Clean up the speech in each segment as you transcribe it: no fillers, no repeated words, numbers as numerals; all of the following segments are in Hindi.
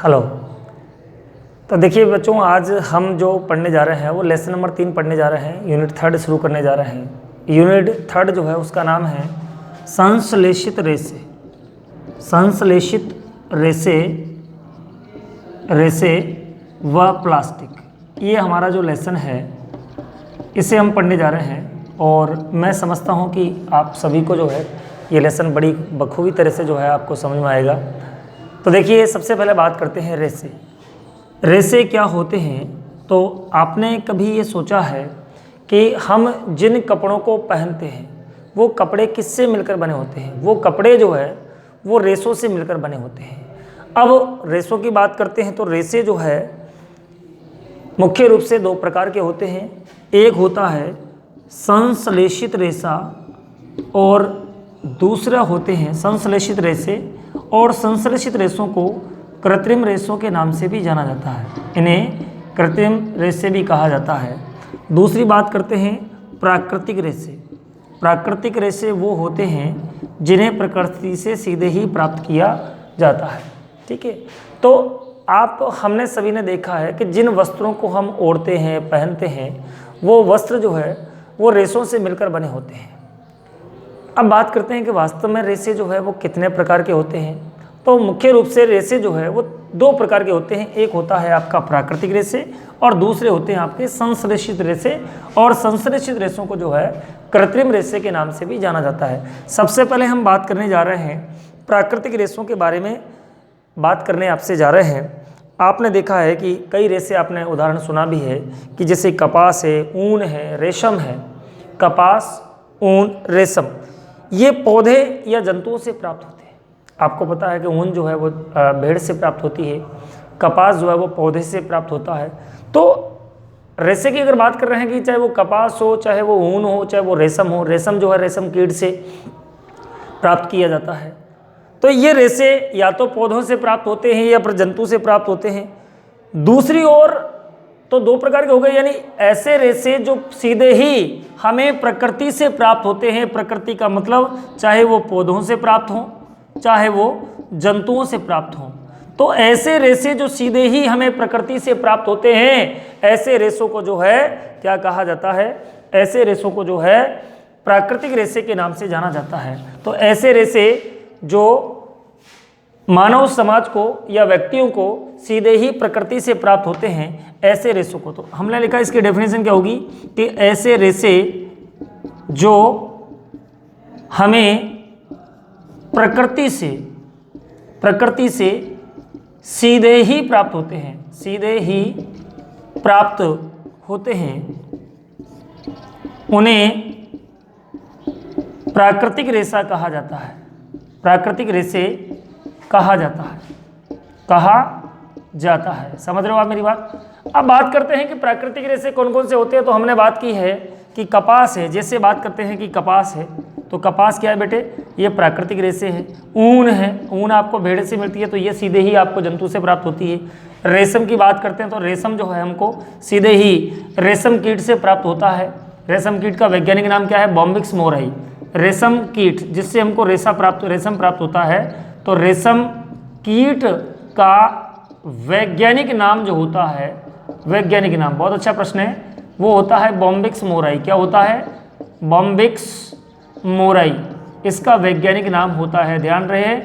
हेलो। तो देखिए बच्चों, आज हम जो पढ़ने जा रहे हैं वो लेसन नंबर 3 पढ़ने जा रहे हैं। यूनिट 3 शुरू करने जा रहे हैं। यूनिट 3 जो है उसका नाम है संश्लेषित रेशे। संश्लेषित रेशे रेशे व प्लास्टिक, ये हमारा जो लेसन है इसे हम पढ़ने जा रहे हैं। और मैं समझता हूँ कि आप सभी को जो है ये लेसन बड़ी बखूबी तरह से जो है आपको समझ में आएगा। तो देखिए, सबसे पहले बात करते हैं रेशे। रेशे क्या होते हैं? तो आपने कभी ये सोचा है कि हम जिन कपड़ों को पहनते हैं वो कपड़े किससे मिलकर बने होते हैं? वो कपड़े जो है वो रेशों से मिलकर बने होते हैं। अब रेशों की बात करते हैं तो रेशे जो है मुख्य रूप से 2 प्रकार के होते हैं। एक होता है संश्लेषित रेशा और दूसरा होते हैं संश्लेषित रेशे। और संश्लेषित रेशों को कृत्रिम रेशों के नाम से भी जाना जाता है। इन्हें कृत्रिम रेशे भी कहा जाता है। दूसरी बात करते हैं प्राकृतिक रेशे। प्राकृतिक रेशे वो होते हैं जिन्हें प्रकृति से सीधे ही प्राप्त किया जाता है। ठीक है, तो हमने सभी ने देखा है कि जिन वस्त्रों को हम ओढ़ते हैं, पहनते हैं, वो वस्त्र जो है वो रेशों से मिलकर बने होते हैं। अब बात करते हैं कि वास्तव में रेशे जो है वो कितने प्रकार के होते हैं। तो मुख्य रूप से रेशे जो है वो 2 प्रकार के होते हैं। एक होता है आपका प्राकृतिक रेशे और दूसरे होते हैं आपके संश्लेषित रेशे। और संश्लेषित रेशों को जो है कृत्रिम रेशे के नाम से भी जाना जाता है। सबसे पहले हम बात करने जा रहे हैं प्राकृतिक रेशों के बारे में बात करने आपसे जा रहे हैं। आपने देखा है कि कई रेशे, आपने उदाहरण सुना भी है कि जैसे कपास है, ऊन है, रेशम है। कपास, ऊन, रेशम ये पौधे या जंतुओं से प्राप्त होते हैं। आपको पता है कि ऊन जो है वो भेड़ से प्राप्त होती है, कपास जो है वो पौधे से प्राप्त होता है। तो रेशे की अगर बात कर रहे हैं कि चाहे वो कपास हो, चाहे वो ऊन हो, चाहे वो रेशम हो, रेशम जो है रेशम कीट से प्राप्त किया जाता है। तो ये रेशे या तो पौधों से प्राप्त होते हैं या फिर जंतु से प्राप्त होते हैं। दूसरी ओर तो 2 प्रकार के हो गए, यानी ऐसे रेशे जो सीधे ही हमें प्रकृति से प्राप्त होते हैं। प्रकृति का मतलब चाहे वो पौधों से प्राप्त हों, चाहे वो जंतुओं से प्राप्त हों। तो ऐसे रेशे जो सीधे ही हमें प्रकृति से प्राप्त होते हैं, ऐसे रेशों को जो है क्या कहा जाता है? ऐसे रेशों को जो है प्राकृतिक रेशे के नाम से जाना जाता है। तो ऐसे रेशे जो मानव समाज को या व्यक्तियों को सीधे ही प्रकृति से प्राप्त होते हैं, ऐसे रेशों को, तो हमने लिखा इसकी डेफिनेशन क्या होगी कि ऐसे रेशे जो हमें प्रकृति से सीधे ही प्राप्त होते हैं, सीधे ही प्राप्त होते हैं, उन्हें प्राकृतिक रेशा कहा जाता है। प्राकृतिक रेशे कहा जाता है। समझ रहे हो आप मेरी बात? अब बात करते हैं कि प्राकृतिक रेशे कौन कौन से होते हैं। तो हमने बात की है कि कपास है। जैसे बात करते हैं कि कपास है, तो कपास क्या है बेटे? ये प्राकृतिक रेशे है। ऊन है, ऊन आपको भेड़ से मिलती है, तो ये सीधे ही आपको जंतु से प्राप्त होती है। रेशम की बात करते हैं तो रेशम जो है हमको सीधे ही रेशम कीट से प्राप्त होता है। रेशम कीट का वैज्ञानिक नाम क्या है? Bombyx mori. रेशम कीट जिससे हमको रेशम प्राप्त होता है, तो रेशम कीट का वैज्ञानिक नाम जो होता है, वैज्ञानिक नाम, बहुत अच्छा प्रश्न है, वो होता है बॉम्बिक्स मोराई। क्या होता है? बॉम्बिक्स मोराई इसका वैज्ञानिक नाम होता है। ध्यान रहे,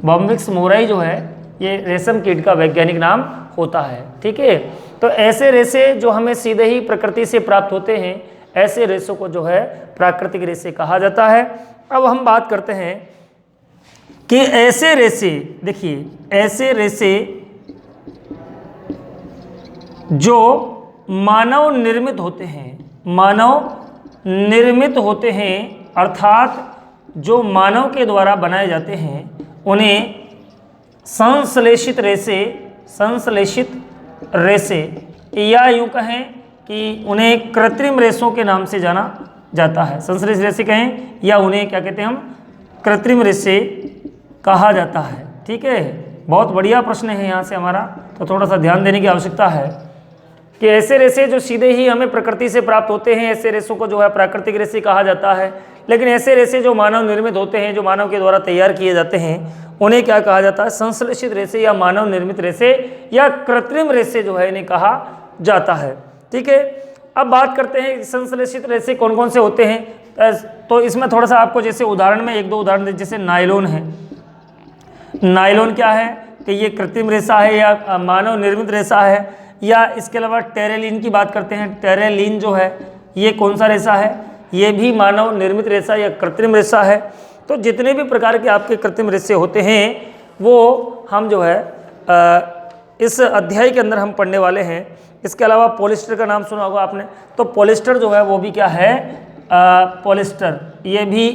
बॉम्बिक्स मोराई जो है ये रेशम कीट का वैज्ञानिक नाम होता है। ठीक है, तो ऐसे रेशे जो हमें सीधे ही प्रकृति से प्राप्त होते हैं, ऐसे रेशों को जो है प्राकृतिक रेशे कहा जाता है। अब हम बात करते हैं कि ऐसे रेशे, देखिए ऐसे रेशे जो मानव निर्मित होते हैं, अर्थात जो मानव के द्वारा बनाए जाते हैं, उन्हें संश्लेषित रेशे या यूं कहें कि उन्हें कृत्रिम रेशों के नाम से जाना जाता है। संश्लेषित रेशे कहें या उन्हें क्या कहते हैं हम? कृत्रिम रेशे कहा जाता है। ठीक है, बहुत बढ़िया प्रश्न है यहाँ से हमारा, तो थोड़ा सा ध्यान देने की आवश्यकता है। कि ऐसे रेसे जो सीधे ही हमें प्रकृति से प्राप्त होते हैं, ऐसे रेसों को जो है प्राकृतिक रेसे कहा जाता है। लेकिन ऐसे रेसे जो मानव निर्मित होते हैं, जो मानव के द्वारा तैयार किए जाते हैं, उन्हें क्या कहा जाता है? संश्लेषित रेसे या मानव निर्मित रेसे या कृत्रिम रेसे जो है इन्हें कहा जाता है। ठीक है, अब बात करते हैं संश्लेषित रेसे कौन कौन से होते हैं। तो इसमें थोड़ा सा आपको जैसे उदाहरण में एक दो उदाहरण, जैसे नायलॉन है। नायलॉन क्या है कि ये कृत्रिम रेशा है या मानव निर्मित रेशा है। या इसके अलावा टेरेलिन की बात करते हैं। टेरेलिन जो है ये कौन सा रेशा है? ये भी मानव निर्मित रेशा या कृत्रिम रेशा है। तो जितने भी प्रकार के आपके कृत्रिम रेशे होते हैं वो हम जो है इस अध्याय के अंदर हम पढ़ने वाले हैं। इसके अलावा पॉलिस्टर का नाम सुना होगा आपने। तो पॉलिस्टर जो है वो भी क्या है? पॉलिस्टर ये भी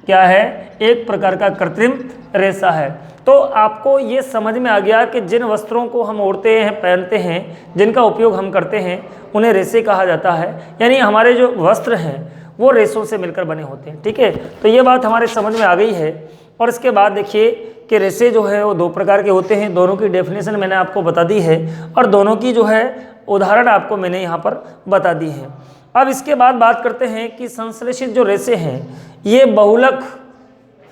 क्या है? एक प्रकार का कृत्रिम रेशा है। तो आपको ये समझ में आ गया कि जिन वस्त्रों को हम ओढ़ते हैं, पहनते हैं, जिनका उपयोग हम करते हैं, उन्हें रेशे कहा जाता है। यानी हमारे जो वस्त्र हैं वो रेशों से मिलकर बने होते हैं। ठीक है, तो ये बात हमारे समझ में आ गई है। और इसके बाद देखिए कि रेशे जो है वो दो प्रकार के होते हैं। दोनों की डेफिनेशन मैंने आपको बता दी है और दोनों की जो है उदाहरण आपको मैंने यहाँ पर बता दी है। अब इसके बाद बात करते हैं कि संश्लेषित जो रेशे हैं ये बहुलक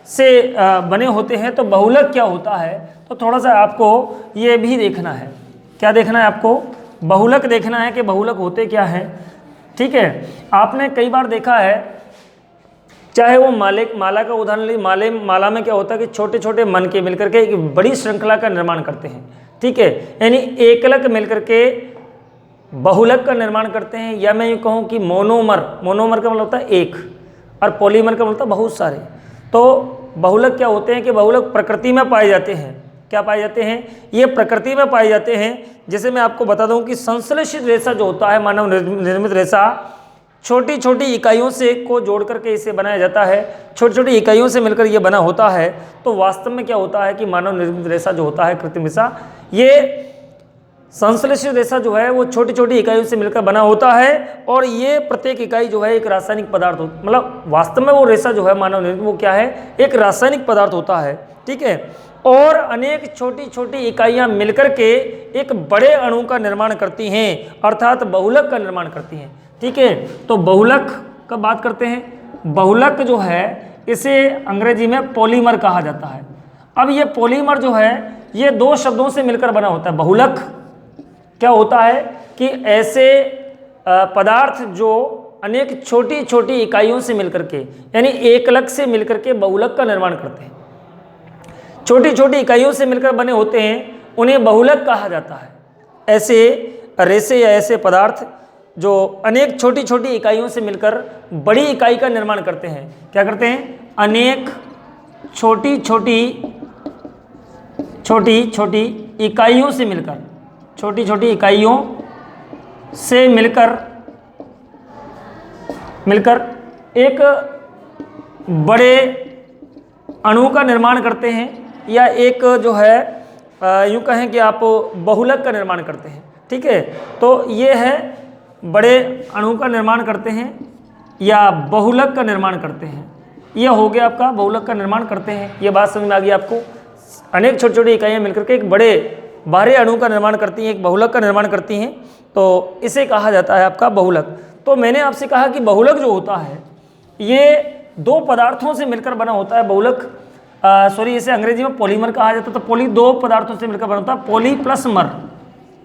से बने होते हैं। तो बहुलक क्या होता है? तो थोड़ा सा आपको ये भी देखना है। क्या देखना है आपको? बहुलक देखना है कि बहुलक होते क्या हैं। ठीक है, आपने कई बार देखा है, चाहे वो माला का उदाहरण ली। माला में क्या होता है कि छोटे छोटे मन के मिलकर के एक बड़ी श्रृंखला का निर्माण करते हैं। ठीक है, यानी एकलक मिलकर के बहुलक का निर्माण करते हैं। या मैं यूँ कहूँ कि मोनोमर का मतलब होता है एक, और पॉलीमर का मतलब होता है बहुत सारे। तो बहुलक क्या होते हैं कि बहुलक प्रकृति में पाए जाते हैं। क्या पाए जाते हैं? ये प्रकृति में पाए जाते हैं। जैसे मैं आपको बता दूं कि संश्लेषित रेशा जो होता है, मानव निर्मित रेशा, छोटी छोटी इकाइयों से को जोड़ करके इसे बनाया जाता है। छोटी छोटी इकाइयों से मिलकर ये बना होता है। तो वास्तव में क्या होता है कि मानव निर्मित रेशा जो होता है, कृत्रिम रेशा, ये संश्लेषित रेशा जो है वो छोटी छोटी इकाइयों से मिलकर बना होता है। और ये प्रत्येक इकाई जो है एक रासायनिक पदार्थ होता है। मतलब वास्तव में वो रेशा जो है मानव निर्मित, वो क्या है? एक रासायनिक पदार्थ होता है। ठीक है, और अनेक छोटी छोटी इकाइयां मिलकर के एक बड़े अणु का निर्माण करती हैं, अर्थात बहुलक का निर्माण करती हैं। ठीक है, तो बहुलक का बात करते हैं। बहुलक जो है इसे अंग्रेजी में पॉलीमर कहा जाता है। अब ये पॉलीमर जो है ये दो शब्दों से मिलकर बना होता है। बहुलक क्या होता है कि ऐसे पदार्थ जो अनेक छोटी छोटी इकाइयों से मिलकर के, यानी एकलक से मिलकर के बहुलक का निर्माण करते हैं। छोटी छोटी इकाइयों से मिलकर बने होते हैं, उन्हें बहुलक कहा जाता है। ऐसे रेशे या ऐसे पदार्थ जो अनेक छोटी छोटी इकाइयों से मिलकर बड़ी इकाई का निर्माण करते हैं। क्या करते हैं? अनेक छोटी छोटी इकाइयों से मिलकर, छोटी छोटी इकाइयों से मिलकर एक बड़े अणु का निर्माण करते हैं। या एक जो है यूँ कहें कि आप बहुलक का निर्माण करते हैं। ठीक है, तो ये है बड़े अणु का निर्माण करते हैं या बहुलक का निर्माण करते हैं। यह हो गया आपका बहुलक का निर्माण करते हैं। ये बात समझ में आ गई आपको? अनेक छोटी छोटी इकाइयाँ मिलकर के एक बड़े बाहरी अणु का निर्माण करती हैं, एक बहुलक का निर्माण करती हैं। तो इसे कहा जाता है आपका बहुलक। तो मैंने आपसे कहा कि बहुलक जो होता है ये दो पदार्थों से मिलकर बना होता है। बहुलक इसे अंग्रेजी में पॉलीमर कहा जाता है। तो पॉली दो पदार्थों से मिलकर बना होता है,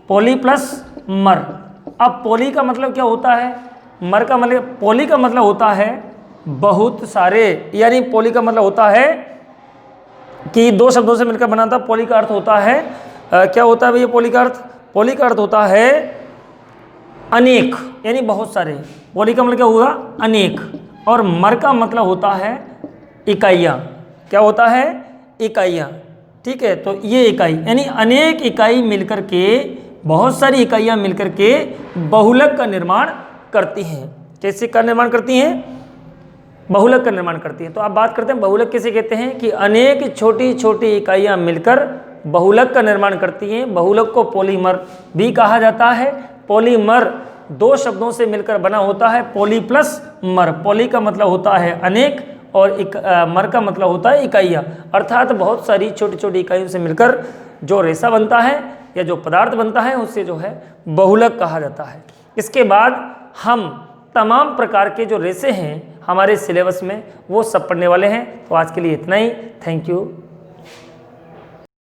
पॉली प्लस मर। अब पॉली का मतलब क्या होता है? मर का मतलब, पॉली का मतलब होता है बहुत सारे, यानी पॉली का मतलब होता है कि दो शब्दों से मिलकर बना था। पॉली का अर्थ होता है क्या होता है भैया पॉली का अर्थ? पॉली का अर्थ होता है अनेक, यानी बहुत सारे। पॉली का मतलब क्या होगा? अनेक। और मर का मतलब होता है इकाइयाँ। क्या होता है? इकाइयाँ। ठीक है, तो ये इकाई यानी अनेक इकाई मिलकर के, बहुत सारी इकाइयाँ मिलकर के बहुलक का निर्माण करती हैं। कैसे का निर्माण करती हैं? बहुलक का निर्माण करती हैं। तो आप बात करते हैं बहुलक किसे कहते हैं कि अनेक छोटी छोटी इकाइयाँ मिलकर बहुलक का निर्माण करती हैं। बहुलक को पॉलीमर भी कहा जाता है। पॉलीमर दो शब्दों से मिलकर बना होता है, पॉली प्लस मर। पॉली का मतलब होता है अनेक और मर का मतलब होता है इकाइयाँ, अर्थात बहुत सारी छोटी छोटी इकाइयों से मिलकर जो रेशा बनता है या जो पदार्थ बनता है उससे जो है बहुलक कहा जाता है। इसके बाद हम तमाम प्रकार के जो रेशे हैं हमारे सिलेबस में वो सब पढ़ने वाले हैं। तो आज के लिए इतना ही। Thank you.